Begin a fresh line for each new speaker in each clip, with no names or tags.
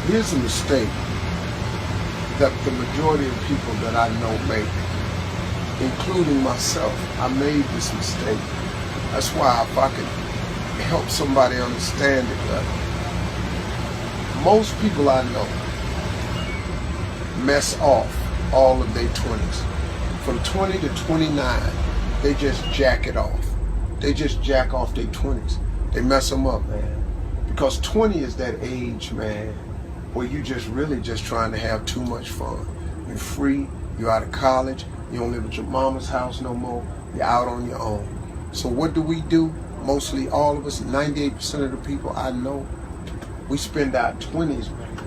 Here's a mistake that the majority of people that I know make, including myself. I made this mistake. That's why if I could help somebody understand it better. Most people I know mess off all of their 20s. From 20 to 29, they just jack it off. They just jack off their 20s. They mess them up, man. Because 20 is that age, man, where you just really just trying to have too much fun. You're free, you're out of college, you don't live at your mama's house no more, you're out on your own. So what do? Mostly all of us, 98% of the people I know, we spend our 20s, man,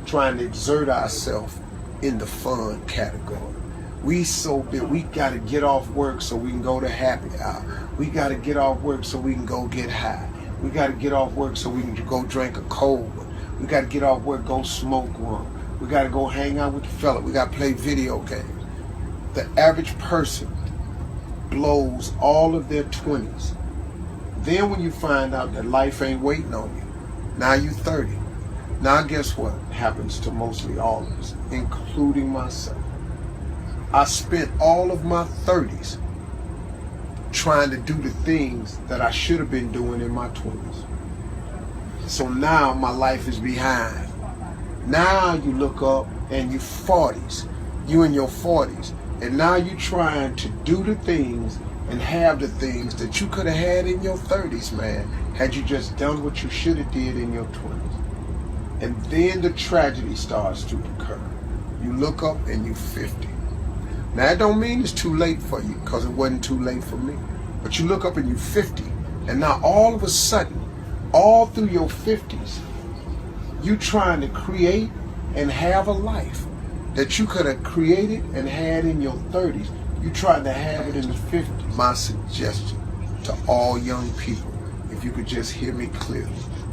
trying to exert ourselves in the fun category. We so big, we got to get off work so we can go to happy hour. We got to get off work so we can go get high. We got to get off work so we can go drink a cold one. We got to get off work, go smoke one. We got to go hang out with the fella. We got to play video games. The average person blows all of their 20s. Then when you find out that life ain't waiting on you, now you 30. Now guess what happens to mostly all of us, including myself? I spent all of my 30s trying to do the things that I should have been doing in my 20s. So now my life is behind. Now you look up and you 40s, you in your 40s, and now you trying to do the things and have the things that you could have had in your 30s, man, had you just done what you should have did in your 20s. And then the tragedy starts to occur. You look up and you 50. Now that don't mean it's too late for you, because it wasn't too late for me. But you look up and you 50, and now all of a sudden, all through your 50s, you trying to create and have a life that you could have created and had in your 30s. You trying to have it in the 50s. My suggestion to all young people, if you could just hear me clearly,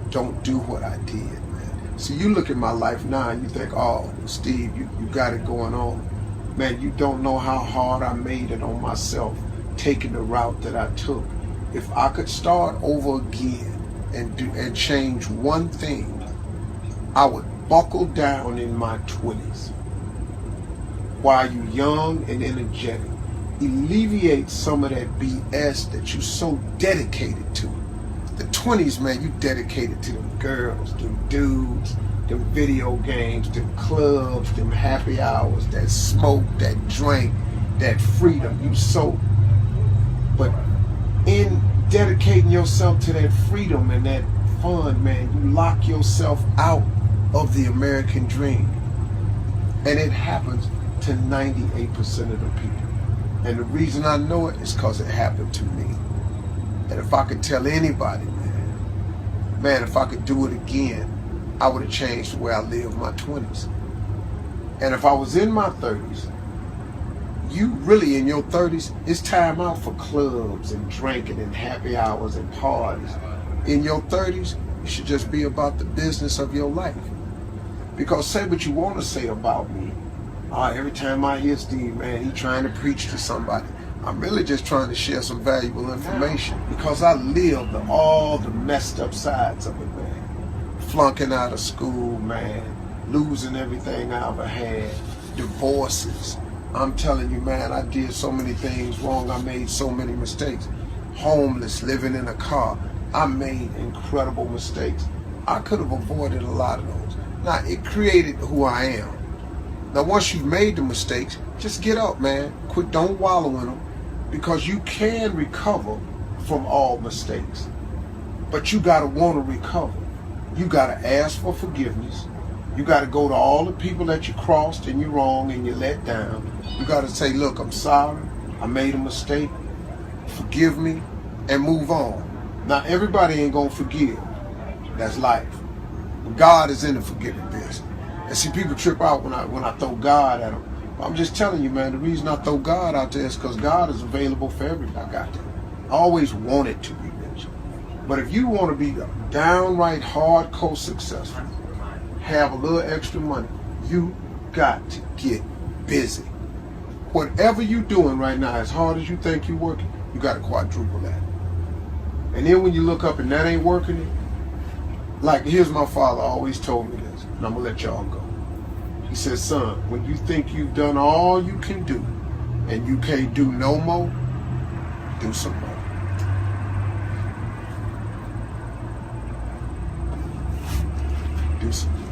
don't do what I did, man. See, you look at my life now and you think, oh, Steve, you got it going on. Man, you don't know how hard I made it on myself, taking the route that I took. If I could start over again and change one thing, I would buckle down in my 20s while you're young and energetic. Alleviate some of that BS that you're so dedicated to. The 20s, man, you dedicated to them girls, them dudes, them video games, them clubs, them happy hours, that smoke, that drink, that freedom. You so, but in dedicating yourself to that freedom and that fun, man, you lock yourself out of the American dream. And it happens to 98% of the people. And the reason I know it is because it happened to me. And if I could tell anybody, man, if I could do it again, I would have changed the way I lived my 20s. And if I was in my 30s, you really in your 30s, it's time out for clubs and drinking and happy hours and parties. In your 30s, it should just be about the business of your life. Because say what you want to say about me. Every time I hear Steve, man, he trying to preach to somebody. I'm really just trying to share some valuable information because I lived all the messed up sides of it, man. Flunking out of school, man, losing everything I ever had, divorces. I'm telling you, man, I did so many things wrong. I made so many mistakes. Homeless, living in a car. I made incredible mistakes. I could have avoided a lot of those. Now, it created who I am. Now, once you've made the mistakes, just get up, man. Quit, don't wallow in them, because you can recover from all mistakes. But you got to want to recover. You got to ask for forgiveness. You got to go to all the people that you crossed and you're wrong and you let down. You got to say, look, I'm sorry. I made a mistake. Forgive me and move on. Now, everybody ain't going to forgive. That's life. But God is in the forgiving business. And see, people trip out when I throw God at them. I'm just telling you, man, the reason I throw God out there is because God is available for everybody. I got that. I always wanted to be rich. But if you want to be downright hardcore successful, have a little extra money, you got to get busy. Whatever you're doing right now, as hard as you think you're working, you got to quadruple that. And then when you look up and that ain't working, like here's my father always told me this. and I'm gonna let y'all go. He said, son, when you think you've done all you can do and you can't do no more, do some more. Do some more.